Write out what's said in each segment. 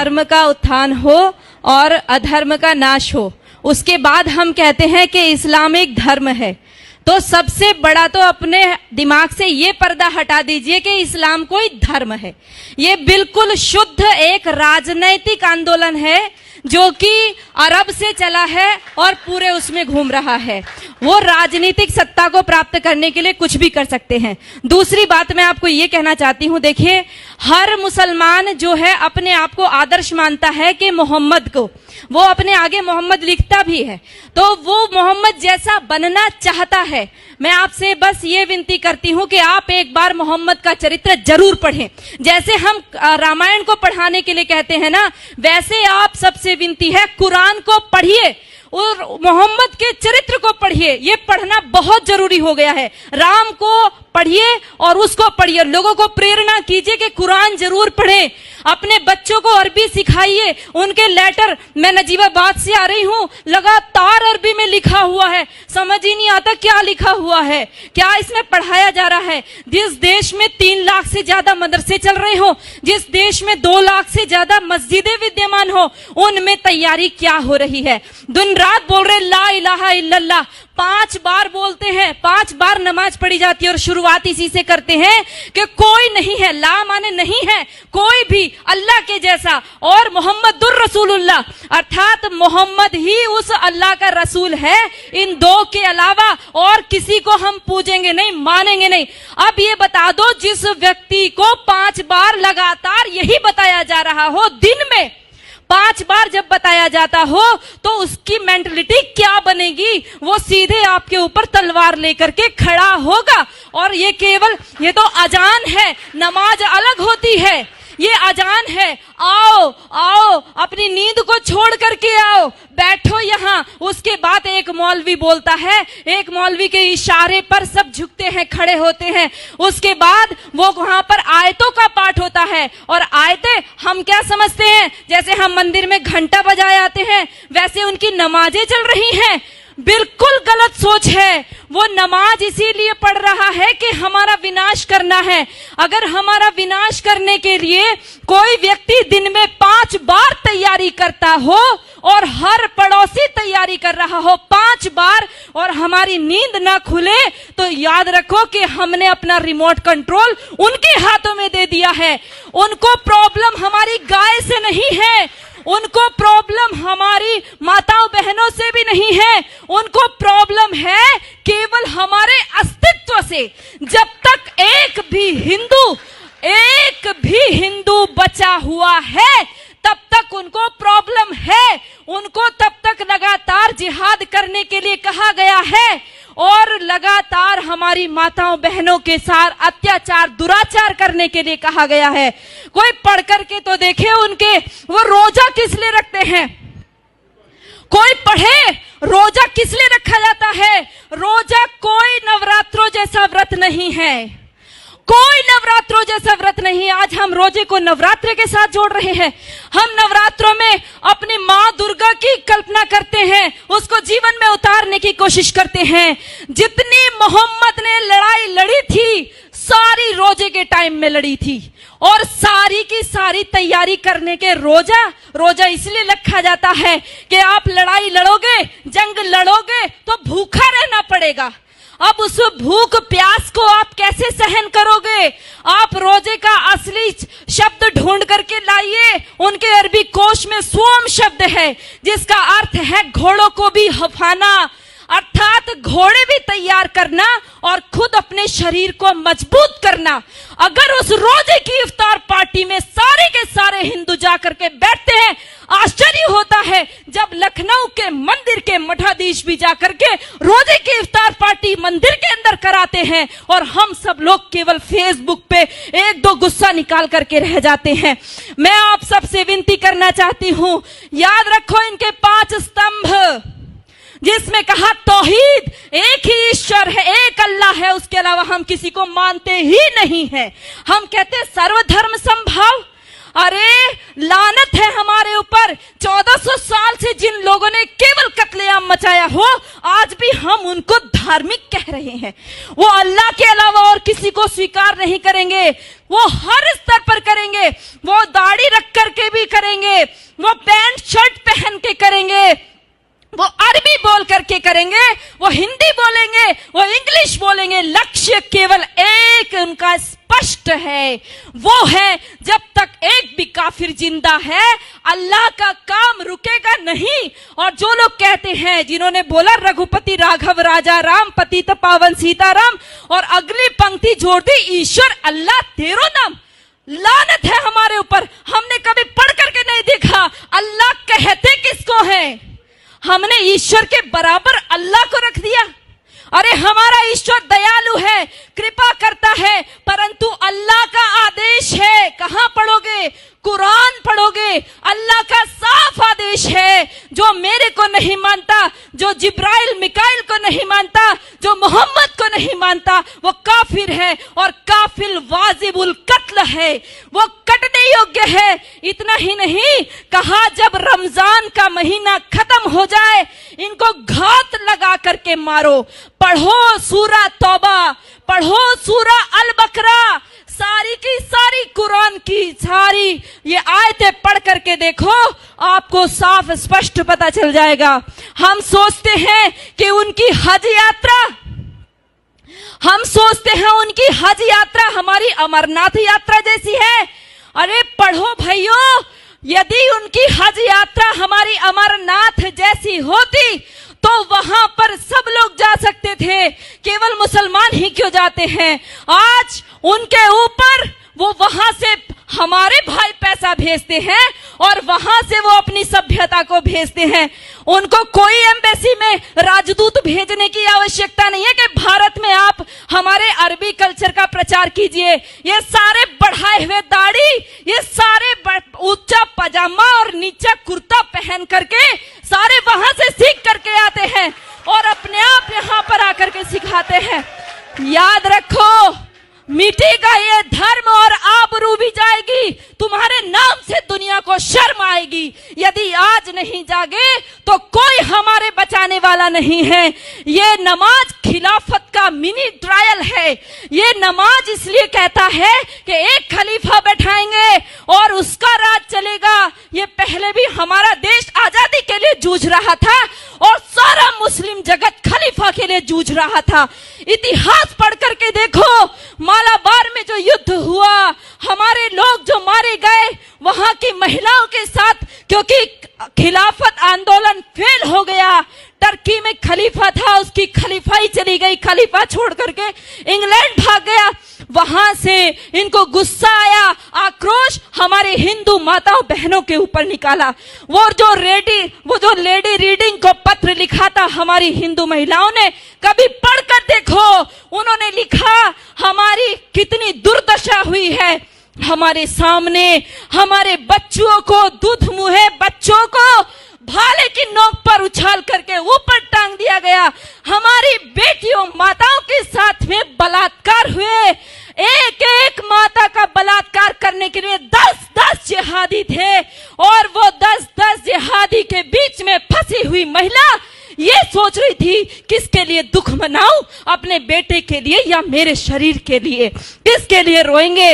धर्म का उत्थान हो और अधर्म का नाश हो, उसके बाद हम कहते हैं कि इस्लामिक धर्म है। तो सबसे बड़ा तो अपने दिमाग से ये पर्दा हटा दीजिए कि इस्लाम कोई धर्म है। ये बिल्कुल शुद्ध एक राजनैतिक आंदोलन है जो कि अरब से चला है और पूरे उसमें घूम रहा है। वो राजनीतिक सत्ता को प्राप्त करने के लिए कुछ भी कर सकते हैं। दूसरी बात मैं आपको ये कहना चाहती हूं, देखिए हर मुसलमान जो है अपने आप को आदर्श मानता है कि मोहम्मद को, वो अपने आगे मोहम्मद लिखता भी है, तो वो मोहम्मद जैसा बनना चाहता है। मैं आपसे बस ये विनती करती हूं कि आप एक बार मोहम्मद का चरित्र जरूर पढ़ें। जैसे हम रामायण को पढ़ाने के लिए कहते हैं ना, वैसे आप सबसे विनती है कुरान को पढ़िए और मोहम्मद के चरित्र को पढ़िए। ये पढ़ना बहुत जरूरी हो गया है। राम को पढ़िए और उसको पढ़िए। लोगों को प्रेरणा कीजिए कि कुरान जरूर पढ़ें। अपने बच्चों को अरबी सिखाइए। उनके लेटर, मैं नजीबाबाद से आ रही हूं, लगातार अरबी में लिखा हुआ है, समझ ही नहीं आता क्या लिखा हुआ है, क्या इसमें पढ़ाया जा रहा है। जिस देश में 3 लाख से ज्यादा मदरसे चल रहे हो, जिस देश में 2 लाख से ज्यादा मस्जिदें विद्यमान हो, उनमें तैयारी क्या हो रही है। दिन रात बोल रहे ला इलाहा इल्लल्लाह, 5 बार बोलते हैं, 5 बार नमाज पढ़ी जाती है और शुरुआत इसी से करते हैं कि कोई नहीं है, ला माने नहीं है कोई भी अल्लाह के जैसा, और मोहम्मदुर रसूलुल्लाह अर्थात मोहम्मद ही उस अल्लाह का रसूल है। इन 2 के अलावा और किसी को हम पूजेंगे नहीं, मानेंगे नहीं। अब ये बता दो, जिस व्यक्ति को 5 बार लगातार यही बताया जा रहा हो, दिन में 5 बार जब बताया जाता हो, तो उसकी मेंटलिटी क्या बनेगी। वो सीधे आपके ऊपर तलवार लेकर के खड़ा होगा। और ये केवल, ये तो अजान है, नमाज अलग होती है, ये अजान है। आओ आओ, अपनी नींद को छोड़ करके आओ, बैठो यहाँ। उसके बाद एक मौलवी बोलता है, एक मौलवी के इशारे पर सब झुकते हैं, खड़े होते हैं। उसके बाद वो वहां पर आयतों का पाठ होता है, और आयतें हम क्या समझते हैं, जैसे हम मंदिर में घंटा बजाए आते हैं, वैसे उनकी नमाजें चल रही हैं। बिल्कुल गलत सोच है। वो नमाज इसीलिए पढ़ रहा है कि हमारा विनाश करना है। अगर हमारा विनाश करने के लिए कोई व्यक्ति दिन में 5 बार तैयारी करता हो और हर पड़ोसी तैयारी कर रहा हो 5 बार, और हमारी नींद ना खुले, तो याद रखो कि हमने अपना रिमोट कंट्रोल उनके हाथों में दे दिया है। उनको प्रॉब्लम हमारी गाय से नहीं है, उनको प्रॉब्लम हमारी माताओं बहनों से भी नहीं है, उनको प्रॉब्लम है केवल हमारे अस्तित्व से। जब तक एक भी हिंदू बचा हुआ है, तब तक उनको प्रॉब्लम है। उनको तब तक लगातार जिहाद करने के लिए कहा गया है, और लगातार हमारी माताओं बहनों के साथ अत्याचार दुराचार करने के लिए कहा गया है। कोई पढ़ करके तो देखे उनके, वो रोजा किस लिए रखते हैं, कोई पढ़े रोजा किस लिए रखा जाता है। रोजा कोई नवरात्रों जैसा व्रत नहीं है, कोई नवरात्रों जैसा व्रत नहीं। आज हम रोजे को नवरात्र के साथ जोड़ रहे हैं। हम नवरात्रों में अपनी माँ दुर्गा की कल्पना करते हैं, उसको जीवन में उतारने की कोशिश करते हैं। जितनी मोहम्मद ने लड़ाई लड़ी थी, सारी रोजे के टाइम में लड़ी थी, और सारी की सारी तैयारी करने के रोजा इसलिए रखा जाता है कि आप लड़ाई लड़ोगे, जंग लड़ोगे तो भूखा रहना पड़ेगा। अब उस भूख प्यास को आप कैसे सहन करोगे। आप रोजे का असली शब्द ढूंढ करके लाइए। उनके अरबी कोश में सोम शब्द है, जिसका अर्थ है घोड़ों को भी हफाना, अर्थात घोड़े भी तैयार करना और खुद अपने शरीर को मजबूत करना। अगर उस रोजे की इफ्तार पार्टी में सारे के सारे हिंदू जाकर के बैठते हैं, आश्चर्य होता है जब लखनऊ के मंदिर के मठाधीश भी जाकर के रोजे की इफ्तार पार्टी मंदिर के अंदर कराते हैं, और हम सब लोग केवल फेसबुक पे 1-2 गुस्सा निकाल करके रह जाते हैं। मैं आप सबसे विनती करना चाहती हूं, याद रखो इनके 5 स्तंभ, जिसमें कहा तौहीद, एक ही ईश्वर है, एक अल्लाह है, उसके अलावा हम किसी को मानते ही नहीं है। हम कहते सर्वधर्म संभाव। अरे लानत है हमारे ऊपर, 1400 साल से जिन लोगों ने केवल कत्लेआम मचाया हो, आज भी हम उनको धार्मिक कह रहे हैं। वो अल्लाह के अलावा और किसी को स्वीकार नहीं करेंगे, वो हर स्तर पर करेंगे, वो दाढ़ी रख करके भी करेंगे, वो पैंट शर्ट पहन के करेंगे, वो अरबी बोल करके करेंगे, वो हिंदी बोलेंगे, वो इंग्लिश बोलेंगे। लक्ष्य केवल एक उनका स्पष्ट है, वो है जब तक एक भी काफिर जिंदा है अल्लाह का काम रुकेगा नहीं। और जो लोग कहते हैं, जिन्होंने बोला रघुपति राघव राजा राम पतित पावन सीताराम, और अगली पंक्ति जोड़ दी ईश्वर अल्लाह तेरो नाम, लानत है हमारे ऊपर। हमने कभी पढ़ करके नहीं देखा अल्लाह कहते किसको है। हमने ईश्वर के बराबर अल्लाह को रख दिया। अरे हमारा ईश्वर दयालु है, कृपा करता है, परंतु अल्लाह का आदेश है। कहां पढ़ोगे? कुरान पढ़ोगे। अल्लाह का साफ आदेश है, जो मेरे को नहीं मानता, जो जिब्राइल मिकाइल को नहीं मानता, जो मोहम्मद को नहीं मानता, वो काफिर है, और काफिर वाजिबुल कत्ल है, वो कटने योग्य है। इतना ही नहीं कहा, जब रमजान का महीना खत्म हो जाए इनको घात लगा करके मारो। पढ़ो सूरा तौबा, पढ़ो सूरा अल बकरा, सारी की सारी कुरान की सारी ये आयतें पढ़ करके देखो, आपको साफ स्पष्ट पता चल जाएगा। हम सोचते हैं कि उनकी हज यात्रा, हम सोचते हैं उनकी हज यात्रा हमारी अमरनाथ यात्रा जैसी है। अरे पढ़ो भाइयों, यदि उनकी हज यात्रा हमारी अमरनाथ जैसी होती तो वहां पर सब लोग जा सकते थे, केवल मुसलमान ही क्यों जाते हैं? आज उनके ऊपर वो वहां से हमारे भाई पैसा भेजते हैं और वहां से वो अपनी सभ्यता को भेजते हैं। उनको कोई एम्बेसी में राजदूत भेजने की आवश्यकता नहीं है कि भारत में आप हमारे अरबी कल्चर का प्रचार कीजिए। ये सारे बढ़ाए हुए दाढ़ी, ये सारे ऊंचा पजामा और नीचा कुर्ता पहन करके सारे वहां से सीख करके आते हैं और अपने आप यहां पर आकर के सिखाते हैं। याद रखो, मिटेगा ये धर्म और आबरू भी जाएगी, तुम्हारे नाम से दुनिया को शर्म आएगी। यदि आज नहीं जागे तो कोई हमारे बचाने वाला नहीं है। ये नमाज खिलाफत का मिनी ट्रायल है। ये नमाज इसलिए कहता है कि एक खलीफा बैठाएंगे और उसका राज चलेगा। ये पहले भी हमारा देश आजादी के लिए जूझ रहा था और सारा मुस्लिम जगत खलीफा के लिए जूझ रहा था। इतिहास पढ़ करके देखो, मालाबार में जो युद्ध हुआ, हमारे लोग जो मारे गए, वहां की महिलाओं के साथ, क्योंकि खिलाफत आंदोलन फेल हो गया। टर्की में खलीफा था, उसकी खलीफाई चली गई, खलीफा छोड़ करके इंग्लैंड भाग गया। वहां से इनको गुस्सा आया, आक्रोश हमारे हिंदू माताओं बहनों के ऊपर निकाला। वो जो लेडी रीडिंग को पत्र लिखा था हमारी हिंदू महिलाओं ने, कभी पढ़कर देखो, उन्होंने लिखा हमारी कितनी दुर्दशा हुई है। हमारे सामने हमारे बच्चों को, दूध मुहे बच्चों को भाले की नोक पर उछाल करके ऊपर टांग दिया गया। हमारी बेटियों माताओं के साथ में बलात्कार हुए। एक एक माता का बलात्कार करने के लिए 10-10 जिहादी थे और वो 10-10 जिहादी के बीच में फंसी हुई महिला ये सोच रही थी किसके लिए दुख मनाऊं, अपने बेटे के लिए या मेरे शरीर के लिए, किसके लिए रोएंगे।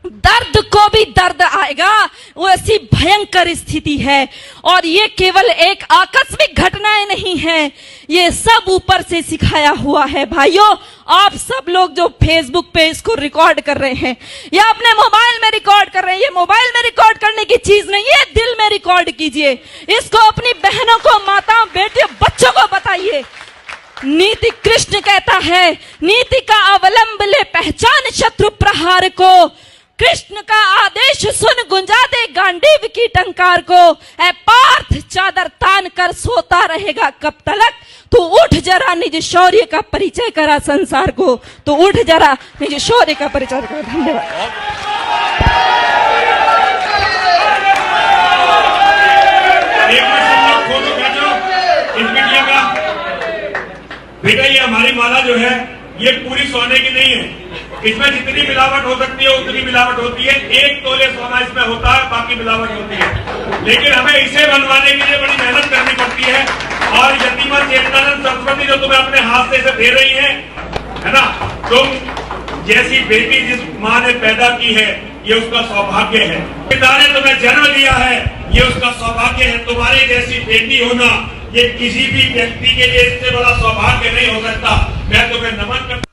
दर्द को भी दर्द आएगा, वो ऐसी भयंकर स्थिति है। और ये केवल एक आकस्मिक घटनाएं नहीं है, ये सब ऊपर से सिखाया हुआ है। भाइयों, आप सब लोग जो फेसबुक पे इसको रिकॉर्ड कर रहे हैं या अपने मोबाइल में रिकॉर्ड कर रहे हैं, ये मोबाइल में रिकॉर्ड करने की चीज नहीं है, दिल में रिकॉर्ड कीजिए। इसको अपनी बहनों को, माताओं, बेटियों, बच्चों को बताइए। नीति कृष्ण कहता है, नीति का अवलंब ले पहचान शत्रु प्रहार को। कृष्ण का आदेश सुन गुंजा दे गांडीव की टंकार को। ऐ पार्थ चादर तान कर सोता रहेगा कब तलक, तू उठ जरा निज शौर्य का परिचय करा संसार को। तो उठ जरा निज शौर्य का परिचय करा। धन्यवाद। बेटा, ये हमारी माला जो है ये पूरी सोने की नहीं है। इसमें जितनी मिलावट हो सकती है उतनी मिलावट होती है। 1 तोले सोना इसमें होता है, बाकी मिलावट होती है। लेकिन हमें इसे बनवाने के लिए बड़ी मेहनत करनी पड़ती है। और यतीमा चेतनानंद सरस्वती जो तुम्हें अपने हाथ से इसे दे रही है ना, तुम जैसी बेटी जिस माँ ने पैदा की है ये उसका सौभाग्य है। पिता ने तुम्हें जन्म दिया है ये उसका सौभाग्य है। तुम्हारी जैसी बेटी होना ये किसी भी व्यक्ति के लिए इससे बड़ा सौभाग्य नहीं हो सकता। मैं तुम्हें नमन करता